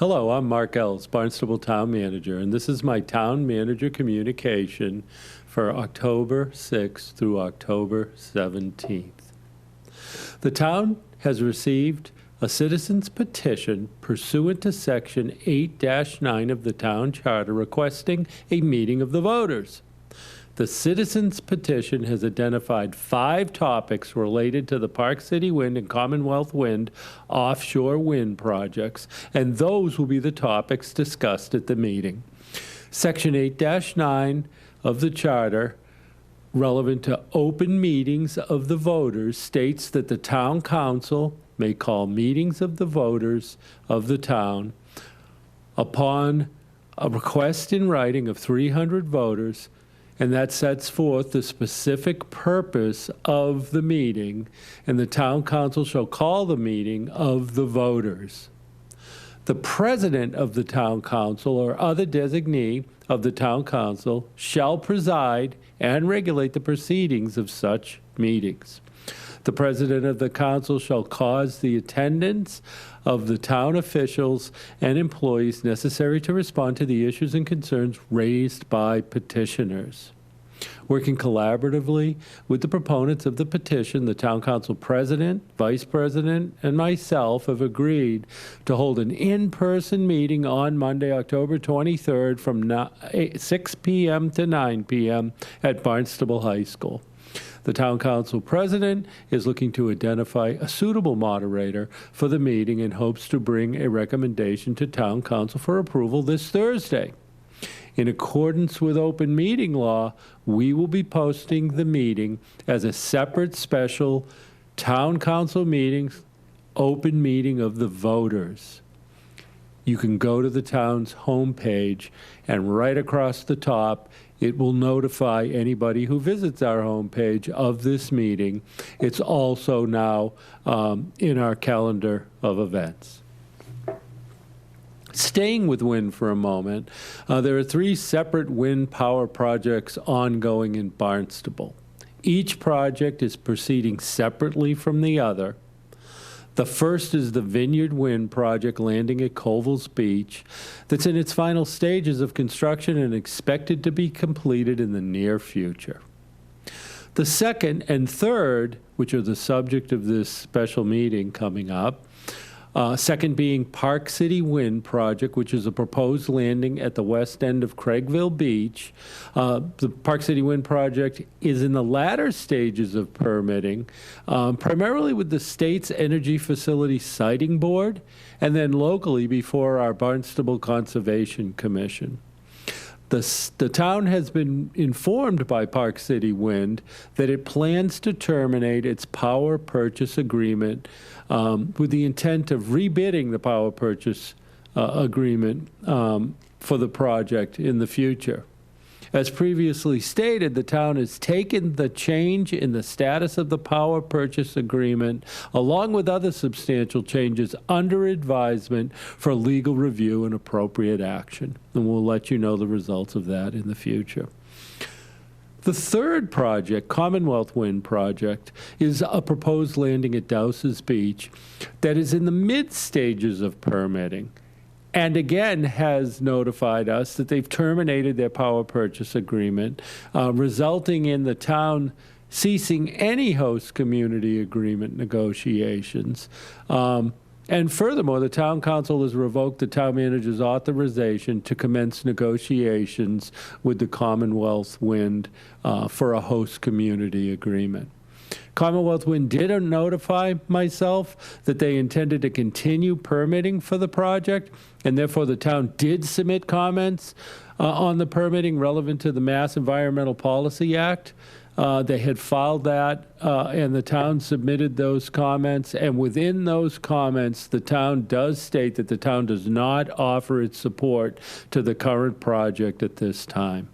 Hello, I'm Mark Ells, Barnstable Town Manager, and this is my Town Manager communication for October 6th through October 17th. The town has received a citizen's petition pursuant to Section 8-9 of the Town Charter requesting a meeting of the voters. The citizen's petition has identified 5 topics related to the Park City Wind and Commonwealth Wind offshore wind projects, and those will be the topics discussed at the meeting. Section 8-9 of the Charter, relevant to open meetings of the voters, states that the Town Council may call meetings of the voters of the town upon a request in writing of 300 voters, and that sets forth the specific purpose of the meeting, and the Town Council shall call the meeting of the voters. The President of the Town Council or other designee of the Town Council shall preside and regulate the proceedings of such meetings. The President of the Council shall cause the attendance of the town officials and employees necessary to respond to the issues and concerns raised by petitioners. Working collaboratively with the proponents of the petition, the Town Council President, Vice President, and myself have agreed to hold an in-person meeting on Monday, October 23rd from 6 p.m. to 9 p.m. at Barnstable High School. The Town Council President is looking to identify a suitable moderator for the meeting and hopes to bring a recommendation to Town Council for approval this Thursday. In accordance with open meeting law, we will be posting the meeting as a separate special Town Council meeting, open meeting of the voters. You can go to the town's homepage, and right across the top, it will notify anybody who visits our homepage of this meeting. It's also now in our calendar of events. Staying with wind for a moment, there are 3 separate wind power projects ongoing in Barnstable. Each project is proceeding separately from the other. The first is the Vineyard Wind project landing at Colville's Beach that's in its final stages of construction and expected to be completed in the near future. The second and third, which are the subject of this special meeting coming up, second being Park City Wind project, which is a proposed landing at the west end of Craigville Beach. The Park City Wind project is in the latter stages of permitting, primarily with the state's Energy Facility Siting Board, and then locally before our Barnstable Conservation Commission. The town has been informed by Park City Wind that it plans to terminate its power purchase agreement with the intent of rebidding the power purchase agreement for the project in the future. As previously stated, the town has taken the change in the status of the power purchase agreement, along with other substantial changes, under advisement for legal review and appropriate action. And we'll let you know the results of that in the future. The third project, Commonwealth Wind project, is a proposed landing at Dowses Beach that is in the mid stages of permitting, and again has notified us that they've terminated their power purchase agreement, resulting in the town ceasing any host community agreement negotiations. And furthermore, the Town Council has revoked the Town Manager's authorization to commence negotiations with the Commonwealth Wind for a host community agreement. Commonwealth Wind did notify myself that they intended to continue permitting for the project, and therefore the town did submit comments on the permitting relevant to the Mass Environmental Policy Act. They had filed that, and the town submitted those comments, and within those comments, the town does state that the town does not offer its support to the current project at this time.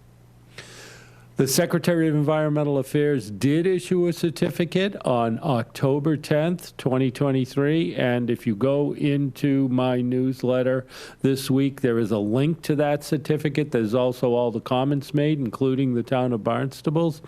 The Secretary of Environmental Affairs did issue a certificate on October 10th, 2023, and if you go into my newsletter this week, there is a link to that certificate. There's also all the comments made, including the town of Barnstable's.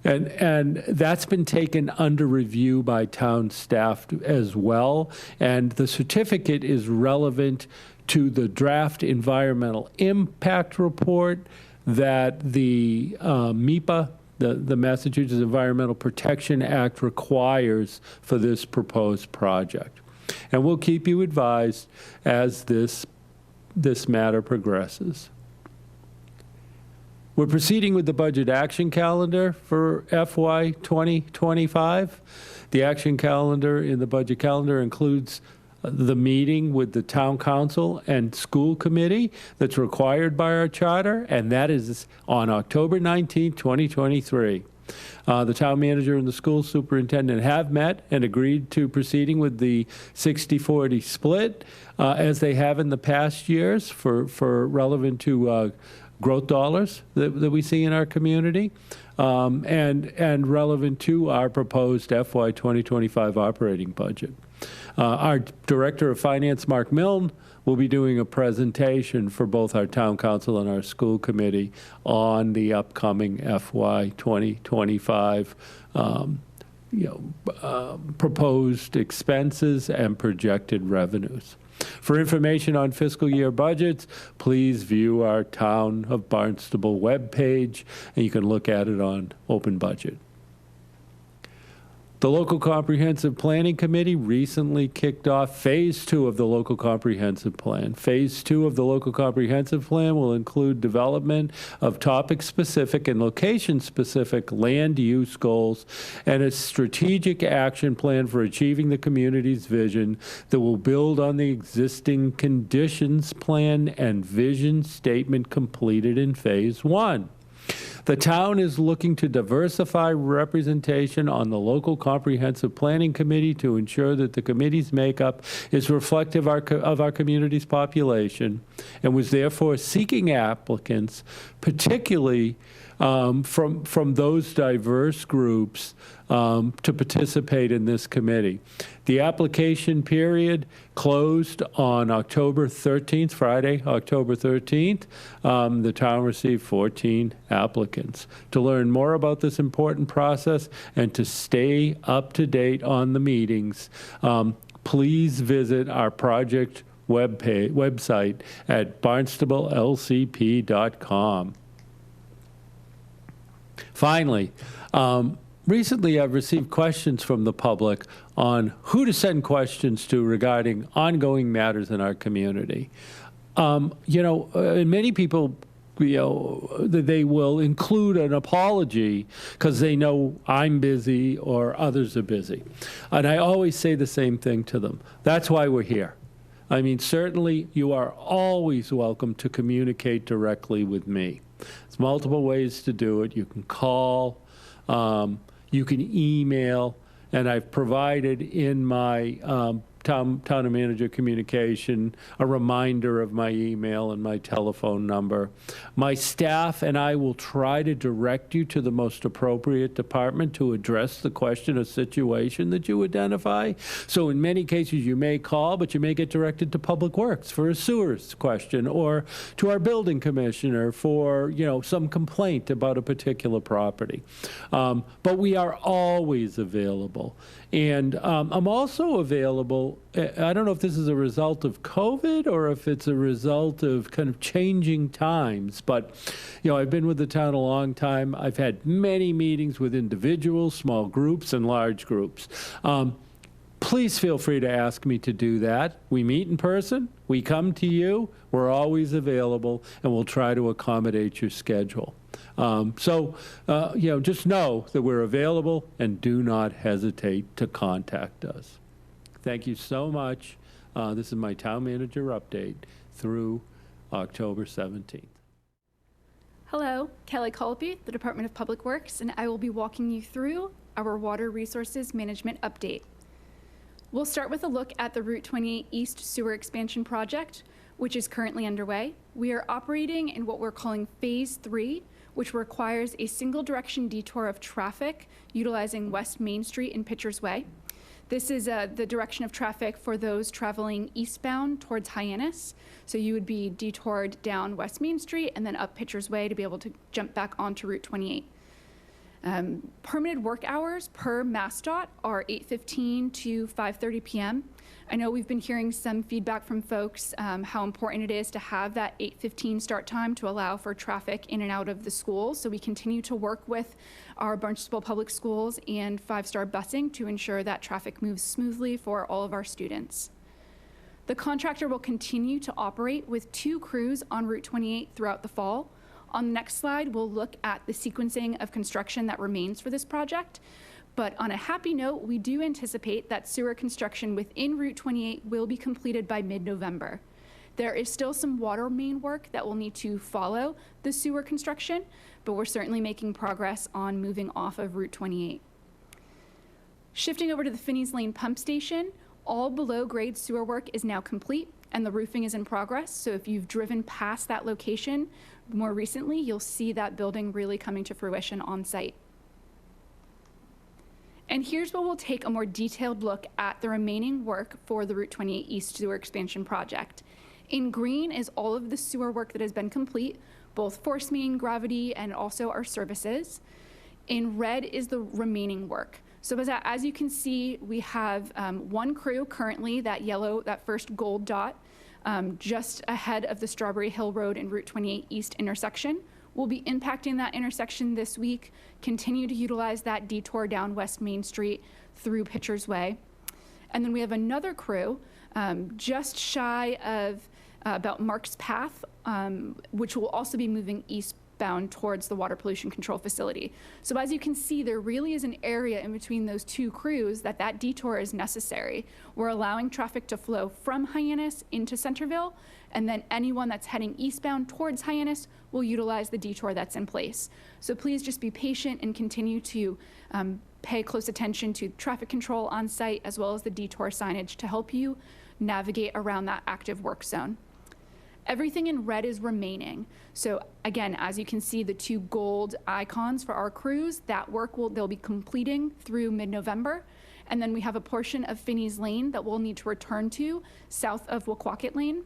And that's been taken under review by town staff as well. And the certificate is relevant to the draft environmental impact report that the MEPA, the Massachusetts Environmental Protection Act, requires for this proposed project. And we'll keep you advised as this matter progresses. We're proceeding with the budget action calendar for FY 2025. The action calendar in the budget calendar includes the meeting with the town council and school committee that's required by our charter, and that is on October 19, 2023. The town manager and the school superintendent have met and agreed to proceeding with the 60-40 split, as they have in the past years for relevant to growth dollars that we see in our community, and relevant to our proposed FY 2025 operating budget. Our Director of Finance, Mark Milne, will be doing a presentation for both our town council and our school committee on the upcoming FY 2025 proposed expenses and projected revenues. For information on fiscal year budgets, please view our Town of Barnstable webpage, and you can look at it on Open Budget. The Local Comprehensive Planning Committee recently kicked off Phase 2 of the Local Comprehensive Plan. Phase 2 of the Local Comprehensive Plan will include development of topic-specific and location-specific land use goals and a strategic action plan for achieving the community's vision that will build on the existing conditions plan and vision statement completed in Phase 1. The town is looking to diversify representation on the Local Comprehensive Planning Committee to ensure that the committee's makeup is reflective of our community's population, and was therefore seeking applicants, particularly from those diverse groups, to participate in this committee. The application period closed on October 13th, Friday, October 13th. The town received 14 applicants. To learn more about this important process and to stay up to date on the meetings, please visit our project website at barnstablelcp.com. Finally, recently I've received questions from the public on who to send questions to regarding ongoing matters in our community. And many people, they will include an apology because they know I'm busy or others are busy. And I always say the same thing to them. That's why we're here. I mean, certainly you are always welcome to communicate directly with me. There's multiple ways to do it. You can call, you can email, and I've provided in my town manager communication a reminder of my email and my telephone number. My staff and I will try to direct you to the most appropriate department to address the question or situation that you identify. So in many cases you may call, but you may get directed to Public Works for a sewers question, or to our building commissioner for some complaint about a particular property. But we are always available. And I'm also available, I don't know if this is a result of COVID or if it's a result of kind of changing times, but I've been with the town a long time. I've had many meetings with individuals, small groups, and large groups. Please feel free to ask me to do that. We meet in person, we come to you, we're always available, and we'll try to accommodate your schedule. Just know that we're available and do not hesitate to contact us. Thank you so much. This is my town manager update through October 17th. Hello, Kelly Colby, the Department of Public Works, and I will be walking you through our Water Resources Management update. We'll start with a look at the Route 28 East Sewer Expansion Project, which is currently underway. We are operating in what we're calling Phase 3, which requires a single direction detour of traffic utilizing West Main Street and Pitchers Way. This is the direction of traffic for those traveling eastbound towards Hyannis. So you would be detoured down West Main Street and then up Pitchers Way to be able to jump back onto Route 28. Permitted work hours per MassDOT are 8:15 to 5:30 p.m. I know we've been hearing some feedback from folks how important it is to have that 8:15 start time to allow for traffic in and out of the schools. So we continue to work with our Barnstable Public Schools and 5-Star Busing to ensure that traffic moves smoothly for all of our students. The contractor will continue to operate with 2 crews on Route 28 throughout the fall. On the next slide, we'll look at the sequencing of construction that remains for this project. But on a happy note, we do anticipate that sewer construction within Route 28 will be completed by mid-November. There is still some water main work that will need to follow the sewer construction, but we're certainly making progress on moving off of Route 28. Shifting over to the Finney's Lane pump station, all below grade sewer work is now complete and the roofing is in progress. So if you've driven past that location more recently, you'll see that building really coming to fruition on site. And here's where we'll take a more detailed look at the remaining work for the Route 28 East Sewer Expansion Project. In green is all of the sewer work that has been complete, both force main, gravity, and also our services. In red is the remaining work. So as you can see, we have 1 crew currently, that first gold dot, just ahead of the Strawberry Hill Road and Route 28 East intersection. We'll be impacting that intersection this week, continue to utilize that detour down West Main Street through Pitcher's Way. And then we have another crew just shy of about Mark's Path, which will also be moving eastbound towards the water pollution control facility. So as you can see, there really is an area in between those 2 crews that detour is necessary. We're allowing traffic to flow from Hyannis into Centerville, and then anyone that's heading eastbound towards Hyannis will utilize the detour that's in place. So please just be patient and continue to pay close attention to traffic control on site as well as the detour signage to help you navigate around that active work zone. Everything in red is remaining. So again, as you can see, the 2 gold icons for our crews, that work they'll be completing through mid-November. And then we have a portion of Finney's Lane that we'll need to return to south of Waquaket Lane,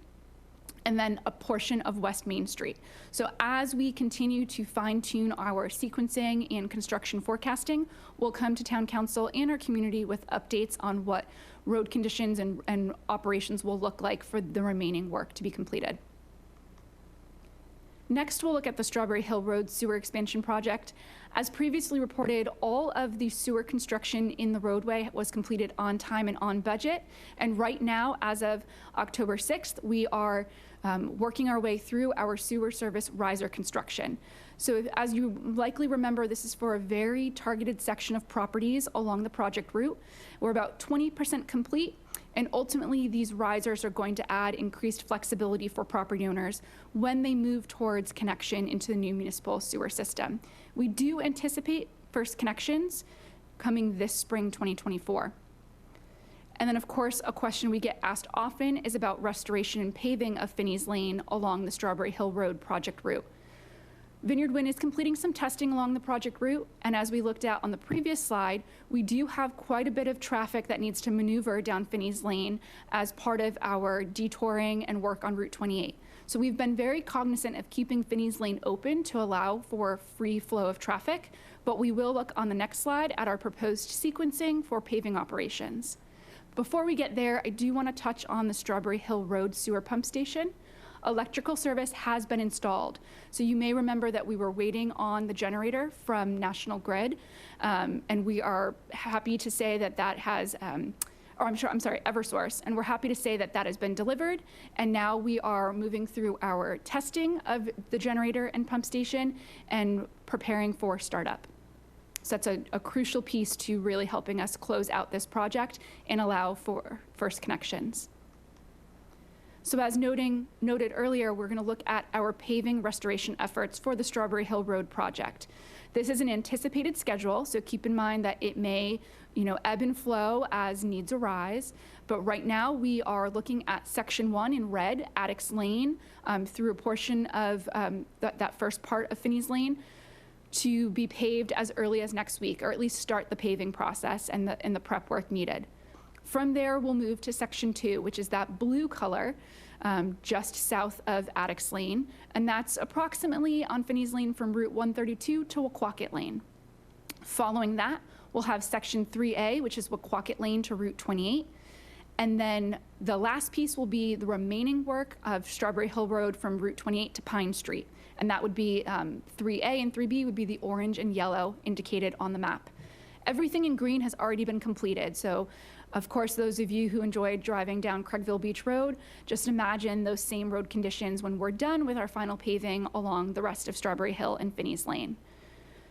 and then a portion of West Main Street. So as we continue to fine tune our sequencing and construction forecasting, we'll come to Town Council and our community with updates on what road conditions and operations will look like for the remaining work to be completed. Next, we'll look at the Strawberry Hill Road Sewer Expansion Project. As previously reported, all of the sewer construction in the roadway was completed on time and on budget. And right now, as of October 6th, we are working our way through our sewer service riser construction. So as you likely remember, this is for a very targeted section of properties along the project route. We're about 20% complete. And ultimately, these risers are going to add increased flexibility for property owners when they move towards connection into the new municipal sewer system. We do anticipate first connections coming this spring 2024. And then, of course, a question we get asked often is about restoration and paving of Finney's Lane along the Strawberry Hill Road project route. Vineyard Wind is completing some testing along the project route, and as we looked at on the previous slide, we do have quite a bit of traffic that needs to maneuver down Finney's Lane as part of our detouring and work on Route 28. So we've been very cognizant of keeping Finney's Lane open to allow for free flow of traffic, but we will look on the next slide at our proposed sequencing for paving operations. Before we get there, I do want to touch on the Strawberry Hill Road sewer pump station. Electrical service has been installed. So you may remember that we were waiting on the generator from National Grid, and we are happy to say that that has, Eversource, and we're happy to say that that has been delivered, and now we are moving through our testing of the generator and pump station and preparing for startup. So that's a crucial piece to really helping us close out this project and allow for first connections. So as noted earlier, we're going to look at our paving restoration efforts for the Strawberry Hill Road project. This is an anticipated schedule, so keep in mind that it may, ebb and flow as needs arise. But right now we are looking at section 1 in red, Addicks Lane, through a portion of that first part of Finney's Lane, to be paved as early as next week, or at least start the paving process and the prep work needed. From there, we'll move to section 2, which is that blue color just south of Addicks Lane, and that's approximately on Finney's Lane from Route 132 to Waquaket Lane. Following that, we'll have Section 3A, which is Wequacket Lane to Route 28. And then the last piece will be the remaining work of Strawberry Hill Road from Route 28 to Pine Street. And that would be 3A and 3B would be the orange and yellow indicated on the map. Everything in green has already been completed. So, of course, those of you who enjoyed driving down Craigville Beach Road, just imagine those same road conditions when we're done with our final paving along the rest of Strawberry Hill and Finney's Lane.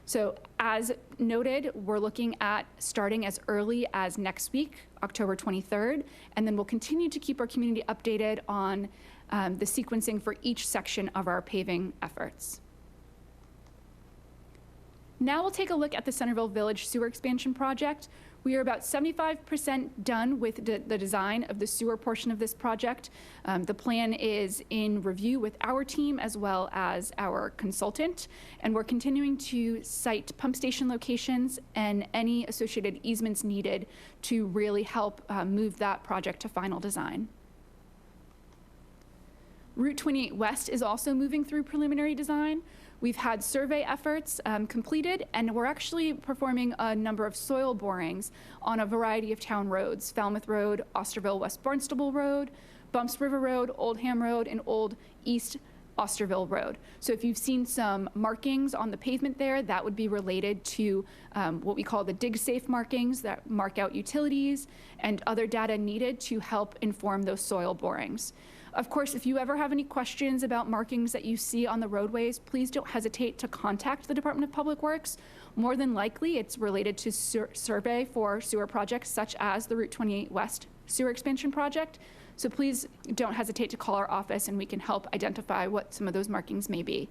So as noted, we're looking at starting as early as next week, October 23rd, and then we'll continue to keep our community updated on the sequencing for each section of our paving efforts. Now we'll take a look at the Centerville Village Sewer Expansion Project. We are about 75% done with the design of the sewer portion of this project. The plan is in review with our team as well as our consultant, and we're continuing to site pump station locations and any associated easements needed to really help move that project to final design. Route 28 West is also moving through preliminary design. We've had survey efforts completed, and we're actually performing a number of soil borings on a variety of town roads: Falmouth Road, Osterville West Barnstable Road, Bumps River Road, Oldham Road, and Old East Osterville Road. So if you've seen some markings on the pavement there, that would be related to what we call the dig safe markings that mark out utilities and other data needed to help inform those soil borings. Of course, if you ever have any questions about markings that you see on the roadways, please don't hesitate to contact the Department of Public Works. More than likely, it's related to survey for sewer projects such as the Route 28 West Sewer Expansion Project. So please don't hesitate to call our office and we can help identify what some of those markings may be.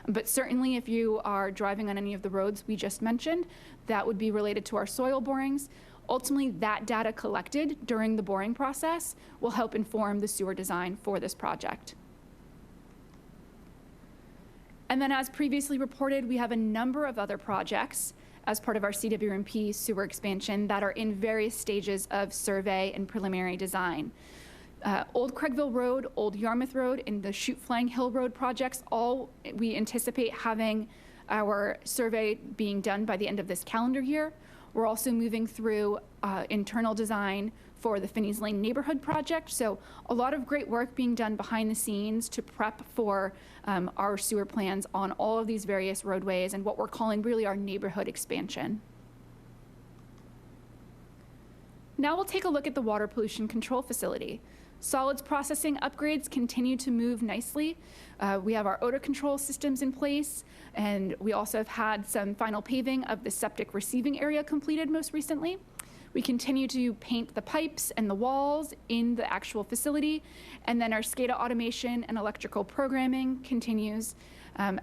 But certainly if you are driving on any of the roads we just mentioned, that would be related to our soil borings. Ultimately, that data collected during the boring process will help inform the sewer design for this project. And then as previously reported, we have a number of other projects as part of our CWMP sewer expansion that are in various stages of survey and preliminary design. Old Craigville Road, Old Yarmouth Road, and the Chute Flying Hill Road projects, all we anticipate having our survey being done by the end of this calendar year. We're also moving through internal design for the Finney's Lane neighborhood project. So a lot of great work being done behind the scenes to prep for our sewer plans on all of these various roadways and what we're calling really our neighborhood expansion. Now we'll take a look at the water pollution control facility. Solids processing upgrades continue to move nicely. We have our odor control systems in place, and we also have had some final paving of the septic receiving area completed most recently. We continue to paint the pipes and the walls in the actual facility, and then our SCADA automation and electrical programming continues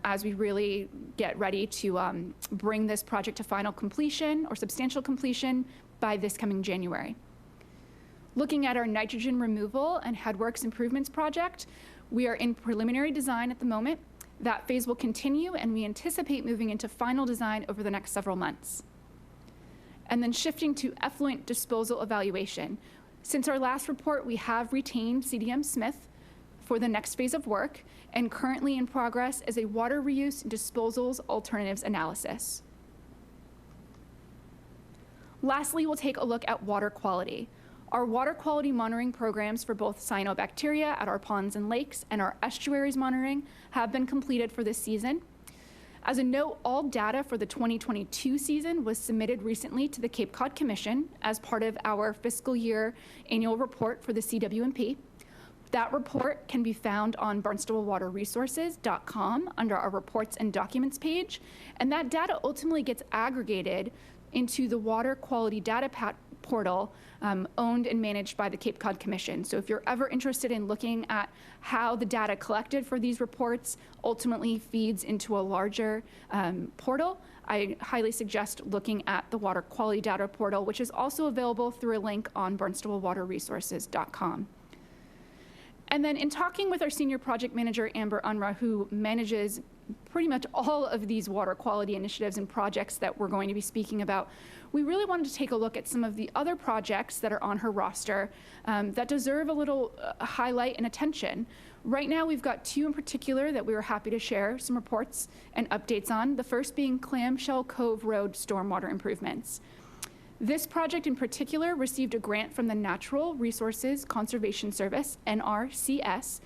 as we really get ready to bring this project to final completion or substantial completion by this coming January. Looking at our nitrogen removal and headworks improvements project, we are in preliminary design at the moment. That phase will continue, and we anticipate moving into final design over the next several months. And then shifting to effluent disposal evaluation. Since our last report, we have retained CDM Smith for the next phase of work, and currently in progress is a water reuse and disposals alternatives analysis. Lastly, we'll take a look at water quality. Our water quality monitoring programs for both cyanobacteria at our ponds and lakes and our estuaries monitoring have been completed for this season. As a note, all data for the 2022 season was submitted recently to the Cape Cod Commission as part of our fiscal year annual report for the CWMP. That report can be found on barnstablewaterresources.com under our reports and documents page, and that data ultimately gets aggregated into the water quality data portal owned and managed by the Cape Cod Commission. So if you're ever interested in looking at how the data collected for these reports ultimately feeds into a larger portal, I highly suggest looking at the water quality data portal, which is also available through a link on barnstablewaterresources.com. And then in talking with our senior project manager, Amber Unruh, who manages pretty much all of these water quality initiatives and projects that we're going to be speaking about, we really wanted to take a look at some of the other projects that are on her roster that deserve a little highlight and attention. Right now, we've got two in particular that we were happy to share some reports and updates on, the first being Clamshell Cove Road stormwater improvements. This project in particular received a grant from the Natural Resources Conservation Service, NRCS,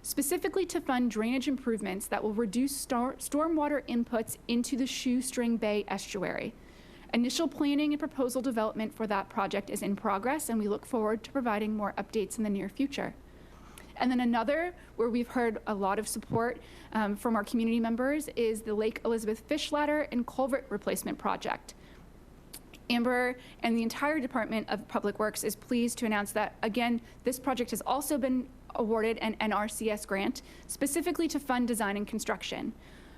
specifically to fund drainage improvements that will reduce stormwater inputs into the Shoestring Bay estuary. Initial planning and proposal development for that project is in progress, and we look forward to providing more updates in the near future. And then another, where we've heard a lot of support from our community members, is the Lake Elizabeth Fish Ladder and Culvert Replacement Project. Amber and the entire Department of Public Works is pleased to announce that, again, this project has also been awarded an NRCS grant, specifically to fund design and construction.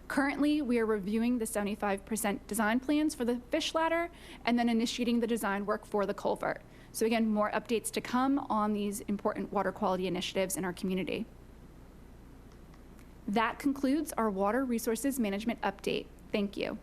Currently, we are reviewing the 75% design plans for the fish ladder and then initiating the design work for the culvert. So again, more updates to come on these important water quality initiatives in our community. That concludes our Water Resources Management update. Thank you.